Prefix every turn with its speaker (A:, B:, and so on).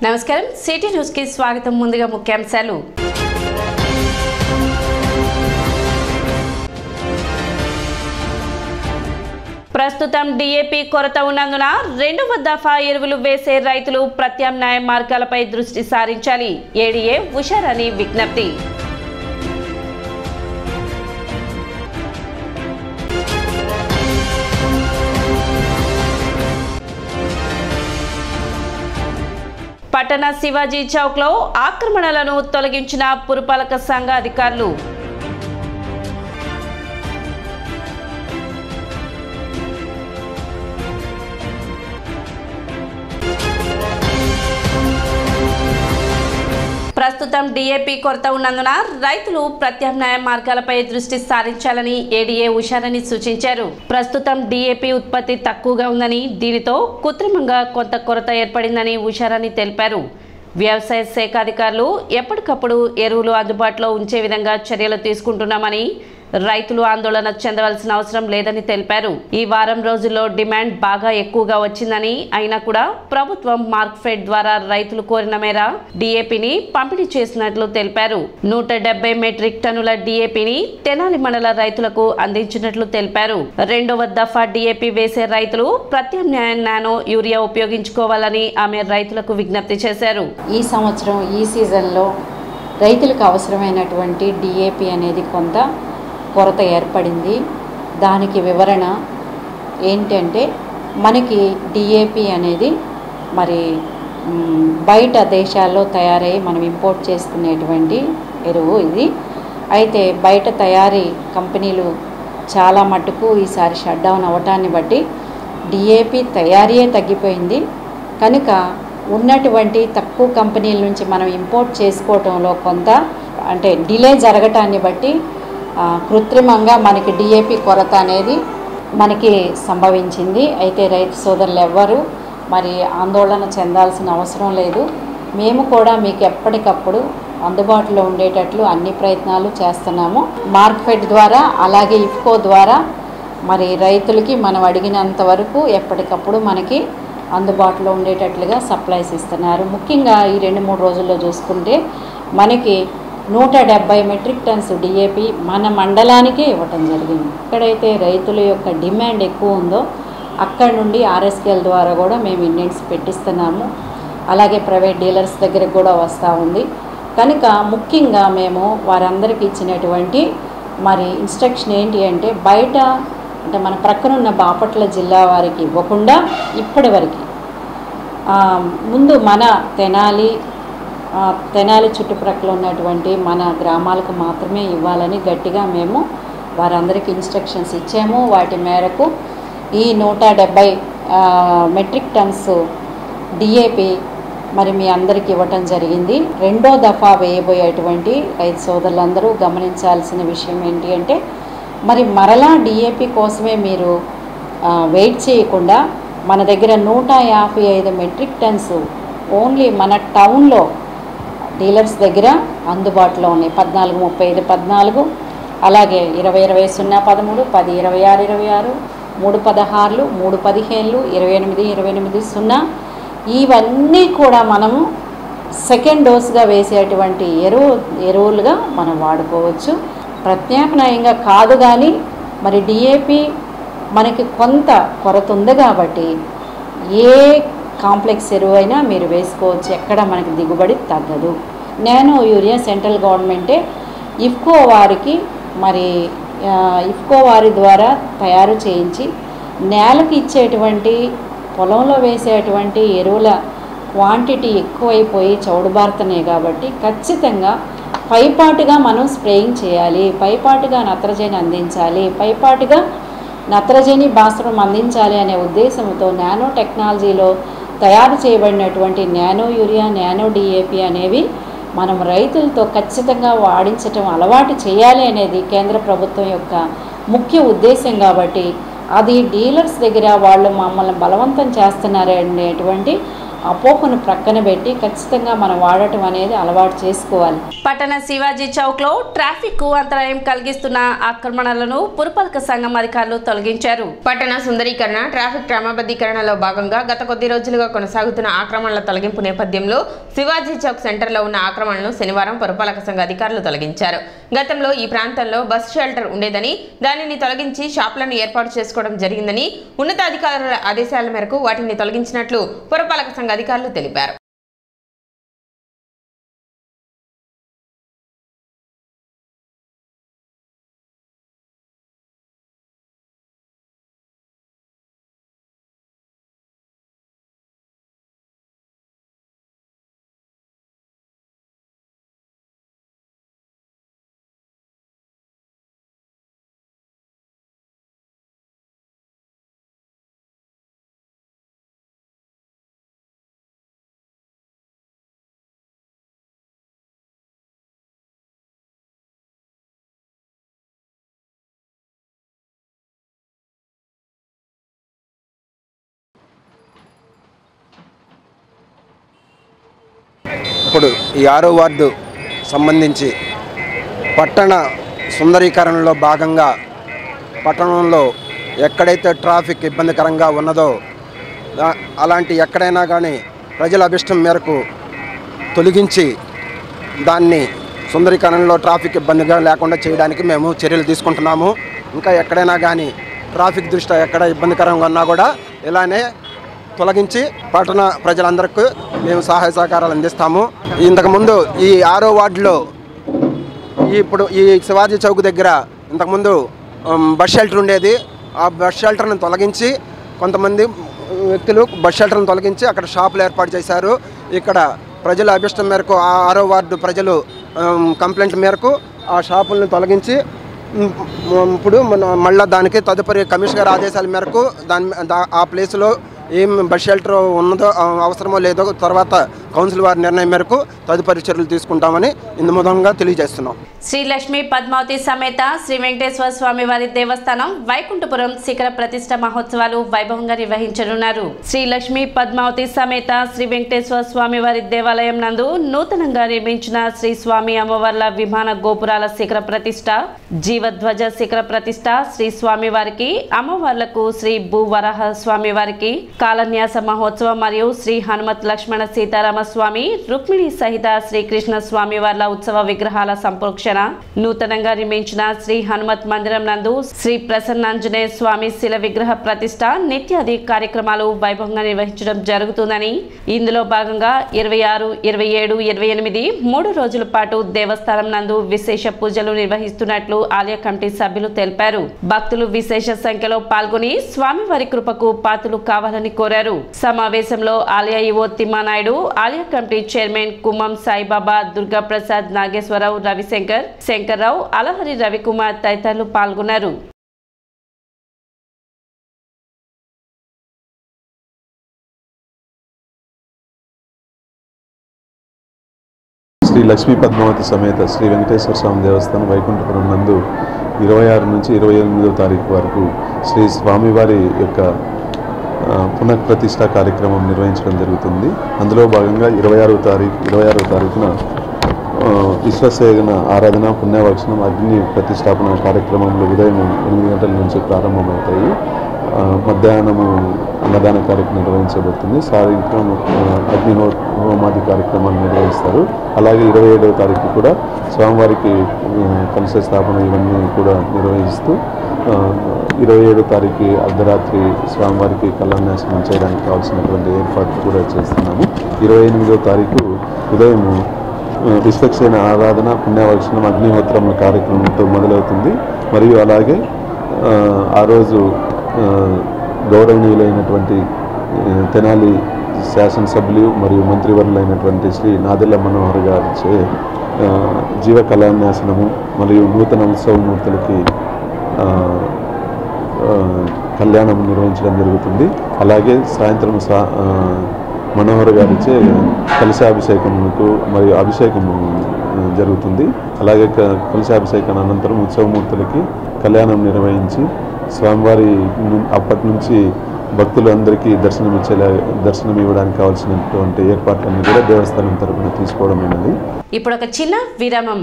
A: నమస్కారం city news కి స్వాగతం. ముందుగా ముఖ్యాంశాలు. ప్రస్తుతం డిఏపి కొరత ఉన్నందున రెండవ దఫా ఎరువులు వేసే రైతులు ప్రత్యామ్నాయ మార్గాలపై దృష్టి సారించాలి. ఏడీఏ హుషారని విజ్ఞప్తి. పట్టణ శివాజీ చౌక్ లో ఆక్రమణలను తొలగించిన పురపాలక సంఘ అధికారులు. ప్రస్తుతం డిఏపి కొరత ఉన్నందున రైతులు ప్రత్యామ్నాయ మార్గాలపై దృష్టి సారించాలని ఏడీఏ హుషారని సూచించారు. ప్రస్తుతం డిఏపి ఉత్పత్తి తక్కువగా ఉందని, దీనితో కృత్రిమంగా కొంత కొరత ఏర్పడిందని హుషారని తెలిపారు. వ్యవసాయ శాఖ అధికారులు ఎప్పటికప్పుడు ఎరువులు అందుబాటులో ఉంచే విధంగా చర్యలు తీసుకుంటున్నామని, రైతులు ఆందోళన చెందవలసిన అవసరం లేదని తెలిపారు. ఈ వారం రోజుల్లో డిమాండ్ బాగా ఎక్కువగా వచ్చిందని, అయినా కూడా ప్రభుత్వం మార్క్ఫెడ్ ద్వారా రైతులు కోరిన మేర డిఏపిని పంపిణీ చేసినట్లు తెలిపారు. 170 మెట్రిక్ టన్నుల డిఏపిని తెనాలి మండల రైతులకు అందించినట్లు తెలిపారు. రెండవ దఫా డిఏపి వేసే రైతులు ప్రత్యామ్నాయ నానో యూరియా ఉపయోగించుకోవాలని ఆమె రైతులకు విజ్ఞప్తి చేశారు.
B: ఈ సంవత్సరం ఈ సీజన్లో రైతులకు అవసరమైనటువంటి డిఏపి అనేది కొంత కొరత ఏర్పడింది. దానికి వివరణ ఏంటంటే, మనకి డిఏపి అనేది మరి బయట దేశాల్లో తయారై మనం ఇంపోర్ట్ చేసుకునేటువంటి ఎరువు ఇది. అయితే బయట తయారీ కంపెనీలు చాలా మట్టుకు ఈసారి షట్ డౌన్ అవ్వటాన్ని బట్టి డిఏపి తయారీయే తగ్గిపోయింది. కనుక ఉన్నటువంటి తక్కువ కంపెనీల నుంచి మనం ఇంపోర్ట్ చేసుకోవటంలో కొంత అంటే డిలే జరగటాన్ని బట్టి కృత్రిమంగా మనకి డిఏపి కొరత అనేది మనకి సంభవించింది. అయితే రైతు సోదరులు ఎవ్వరూ మరి ఆందోళన చెందాల్సిన అవసరం లేదు. మేము కూడా మీకు ఎప్పటికప్పుడు అందుబాటులో ఉండేటట్లు అన్ని ప్రయత్నాలు చేస్తున్నాము. మార్క్ఫెడ్ ద్వారా అలాగే ఇఫ్కో ద్వారా మరి రైతులకి మనం అడిగినంత వరకు ఎప్పటికప్పుడు మనకి అందుబాటులో ఉండేటట్లుగా సప్లైస్ ఇస్తున్నారు. ముఖ్యంగా ఈ 2-3 రోజుల్లో చూసుకుంటే మనకి 170 మెట్రిక్ టన్స్ డిఏపి మన మండలానికే ఇవ్వటం జరిగింది. ఎక్కడైతే రైతుల యొక్క డిమాండ్ ఎక్కువ ఉందో అక్కడ నుండి ఆర్ఎస్కేల ద్వారా కూడా మేము ఇండెంట్స్ పెట్టిస్తున్నాము. అలాగే ప్రైవేట్ డీలర్స్ దగ్గరకు కూడా వస్తూ ఉంది. కనుక ముఖ్యంగా మేము వారందరికీ ఇచ్చినటువంటి మరి ఇన్స్ట్రక్షన్ ఏంటి అంటే, బయట అంటే మన ప్రక్కనున్న బాపట్ల జిల్లా వారికి ఇవ్వకుండా ఇప్పటివరకు ముందు మన తెనాలి చుట్టుప్రక్కల ఉన్నటువంటి మన గ్రామాలకు మాత్రమే ఇవ్వాలని గట్టిగా మేము వారందరికీ ఇన్స్ట్రక్షన్స్ ఇచ్చాము. వాటి మేరకు ఈ 170 మెట్రిక్ టన్స్ డిఏపి మరి మీ అందరికీ ఇవ్వటం జరిగింది. రెండో దఫా వేయబోయేటువంటి రైతు సోదరులందరూ గమనించాల్సిన విషయం ఏంటి అంటే, మరి మరలా డిఏపి కోసమే మీరు వెయిట్ చేయకుండా మన దగ్గర 155 మెట్రిక్ టన్స్ ఓన్లీ మన టౌన్లో డీలర్స్ దగ్గర అందుబాటులో ఉన్నాయి. 1435 14, అలాగే 2020 013, 10 26 26, 316, 315, 28 28 0 ఇవన్నీ కూడా మనము సెకండ్ డోస్గా వేసేటువంటి ఎరువులుగా మనం వాడుకోవచ్చు. ప్రత్యామ్నాయంగా కాదు. కానీ మరి డిఏపి మనకి కొంత కొరత ఉంది కాబట్టి ఏ కాంప్లెక్స్ ఎరువు అయినా మీరు వేసుకోవచ్చు, ఎక్కడ మనకి దిగుబడి తగ్గదు. నానో యూరియా సెంట్రల్ గవర్నమెంటే ఇఫ్కో వారికి మరి ఇఫ్కో వారి ద్వారా తయారు చేయించి నేలకు ఇచ్చేటువంటి పొలంలో వేసేటువంటి ఎరువుల క్వాంటిటీ ఎక్కువైపోయి చౌడుబారుతున్నాయి కాబట్టి ఖచ్చితంగా పైపాటుగా మనం స్ప్రేయింగ్ చేయాలి, పైపాటుగా నత్రజని అందించాలి, పైపాటుగా నత్రజని భాస్వరం అందించాలి అనే ఉద్దేశంతో నానో టెక్నాలజీలో తయారు చేయబడినటువంటి నానో యూరియా, నానో డిఏపి అనేవి మనం రైతులతో ఖచ్చితంగా వాడించటం అలవాటు చేయాలి అనేది కేంద్ర ప్రభుత్వం యొక్క ముఖ్య ఉద్దేశం. కాబట్టి అది డీలర్స్ దగ్గర వాళ్ళు మమ్మల్ని బలవంతం చేస్తున్నారు అనేటువంటి అపోహను ప్రక్కన పెట్టి ఖచ్చితంగా మనం వాడటం అనేది అలవాటు చేసుకోవాలి.
A: పట్టణ శివాజీ చౌక్ లో ట్రాఫిక్ కు అంతరాయం కలిగిస్తున్న ఆక్రమణలను పురపాలక సంఘం అధికారులు తొలగించారు.
C: పట్టణ సుందరీకరణ, ట్రాఫిక్ క్రమబద్ధీకరణలో భాగంగా గత కొద్ది రోజులుగా కొనసాగుతున్న ఆక్రమణల తొలగింపు నేపథ్యంలో శివాజీ చౌక్ సెంటర్ లో ఉన్న ఆక్రమణలను శనివారం పురపాలక సంఘ అధికారులు తొలగించారు. గతంలో ఈ ప్రాంతంలో బస్ షెల్టర్ ఉండేదని, దానిని తొలగించి షాపులను ఏర్పాటు చేసుకోవడం జరిగిందని, ఉన్నతాధికారుల ఆదేశాల మేరకు వాటిని తొలగించినట్లు పురపాలక సంఘ అధికారులు తెలిపారు.
D: ఇప్పుడు ఈ 6వ వార్డు సంబంధించి పట్టణ సుందరీకరణలో భాగంగా పట్టణంలో ఎక్కడైతే ట్రాఫిక్ ఇబ్బందికరంగా ఉన్నదో అలాంటి ఎక్కడైనా కానీ ప్రజల అభిష్టం మేరకు తొలగించి దాన్ని సుందరీకరణలో ట్రాఫిక్ ఇబ్బందిగా లేకుండా చేయడానికి మేము చర్యలు తీసుకుంటున్నాము. ఇంకా ఎక్కడైనా కానీ ట్రాఫిక్ దృష్ట్యా ఎక్కడ ఇబ్బందికరంగా ఉన్నా కూడా ఇలానే తొలగించి పట్టణ ప్రజలందరికీ మేము సహాయ సహకారాలు అందిస్తాము. ఇంతకుముందు ఈ 6వ వార్డులో ఇప్పుడు ఈ శివాజీ చౌక్ దగ్గర ఇంతకుముందు బస్ షెల్టర్ ఉండేది. ఆ బస్ షెల్టర్ను తొలగించి కొంతమంది వ్యక్తులు బస్ షెల్టర్ను తొలగించి అక్కడ షాపులు ఏర్పాటు చేశారు. ఇక్కడ ప్రజల అభిష్టం మేరకు 6వ వార్డు ప్రజలు కంప్లైంట్ మేరకు ఆ షాపులను తొలగించి ఇప్పుడు మళ్ళీ దానికి తదుపరి కమిషనర్ ఆదేశాల మేరకు ఆ ప్లేస్లో ఏం బస్ షెల్టర్ ఉన్నదో అవసరమో లేదో తర్వాత కౌన్సిల్ వారి నిర్ణయం మేరకు తదుపరి చర్యలు తీసుకుంటామని ఇందుమూలంగా తెలియజేస్తున్నాం.
A: శ్రీ లక్ష్మీ పద్మావతి సమేత శ్రీ వెంకటేశ్వర స్వామి వారి దేవస్థానం వైకుంఠపురం శిఖర ప్రతిష్ట మహోత్సవాలు వైభవంగా నిర్వహించనున్నారు. శ్రీ లక్ష్మీ పద్మావతి సమేత శ్రీ వెంకటేశ్వర స్వామి వారి దేవాలయం నందు నూతనంగా నిర్మించిన శ్రీ స్వామి అమ్మవార్ల విమాన గోపురాల శిఖర ప్రతిష్ట, జీవధ్వజ శిఖర ప్రతిష్ట, శ్రీ స్వామి వారికి అమ్మవార్లకు శ్రీ భూవరాహ స్వామి వారికి కాలన్యాస మహోత్సవం మరియు శ్రీ హనుమత్ లక్ష్మణ సీతారామ స్వామి రుక్మిణి సహిత శ్రీకృష్ణ స్వామి వార్ల ఉత్సవ విగ్రహాల సంప్రోక్షణ, నూతనంగా నిర్మించిన శ్రీ హనుమత్ మందిరం నందు శ్రీ ప్రసన్నాంజనేయ స్వామి శిల విగ్రహ ప్రతిష్ట నిత్యాది కార్యక్రమాలు వైభవంగా నిర్వహించడం జరుగుతుందని, ఇందులో భాగంగా 26, 27, 28 3 రోజుల పాటు దేవస్థానం నందు విశేష పూజలు నిర్వహిస్తున్నట్లు ఆలయ కమిటీ సభ్యులు తెలిపారు. భక్తులు విశేష సంఖ్యలో పాల్గొని స్వామివారి కృపకు పాత్రలు కావాలని కోరారు. సమావేశంలో ఆలయ ఈవో తిమ్మానాయుడు, ఆలయ కమిటీ చైర్మన్ కుమ్మం సాయిబాబా, దుర్గా ప్రసాద్, నాగేశ్వరరావు, రవిశంకర్, శంకర్రావు, అలహరి రవికుమార్ తదితరులు పాల్గొన్నారు.
E: శ్రీ లక్ష్మీ పద్మావతి సమేత శ్రీ వెంకటేశ్వర స్వామి దేవస్థానం వైకుంఠపురం నందు 26 నుంచి 28వ తారీఖు వరకు శ్రీ స్వామివారి యొక్క పునఃప్రతిష్ఠా కార్యక్రమం నిర్వహించడం జరుగుతుంది. అందులో భాగంగా 26వ తారీఖున విశ్వసేన ఆరాధన, పుణ్యవక్షణం, అగ్ని ప్రతిష్టాపన కార్యక్రమంలో ఉదయం 8 గంటల నుంచి ప్రారంభమవుతాయి. మధ్యాహ్నము అన్నదాన కార్యక్రమం నిర్వహించబడుతుంది. సాయంత్రం అగ్నిహోమాది కార్యక్రమాలు నిర్వహిస్తారు. అలాగే 27వ తారీఖు కూడా స్వామివారికి కలశ స్థాపన ఇవన్నీ కూడా నిర్వహిస్తూ 27వ తారీఖు అర్ధరాత్రి స్వామివారికి కళ్యాణాశనం చేయడానికి కావాల్సినటువంటి ఏర్పాట్లు కూడా చేస్తున్నాము. 28వ తారీఖు ఉదయం విశ్వసేన ఆరాధన, పుణ్యవక్షణం, అగ్నిహోత్రం కార్యక్రమంతో మొదలవుతుంది. మరియు అలాగే ఆ రోజు గౌరవనీయులైనటువంటి తెనాలి శాసనసభ్యులు మరియు మంత్రివర్యులైనటువంటి శ్రీ నాదెళ్ల మనోహర్ గారిచే జీవ కళ్యాణాశనము మరియు నూతన ఉత్సవమూర్తులకి కళ్యాణం నిర్వహించడం జరుగుతుంది. అలాగే సాయంత్రం మనోహర్ గారిచే కలశాభిషేకముకు మరియు అభిషేకము జరుగుతుంది. అలాగే కలశాభిషేకం అనంతరం ఉత్సవమూర్తులకి కళ్యాణం నిర్వహించి స్వామివారి అప్పటి నుంచి భక్తులందరికీ దర్శనం ఇవ్వడానికి కావాల్సినటువంటి ఏర్పాట్లన్నీ కూడా దేవస్థానం తరపున తీసుకోవడమైనది.
A: ఇప్పుడు ఒక చిన్న విరామం.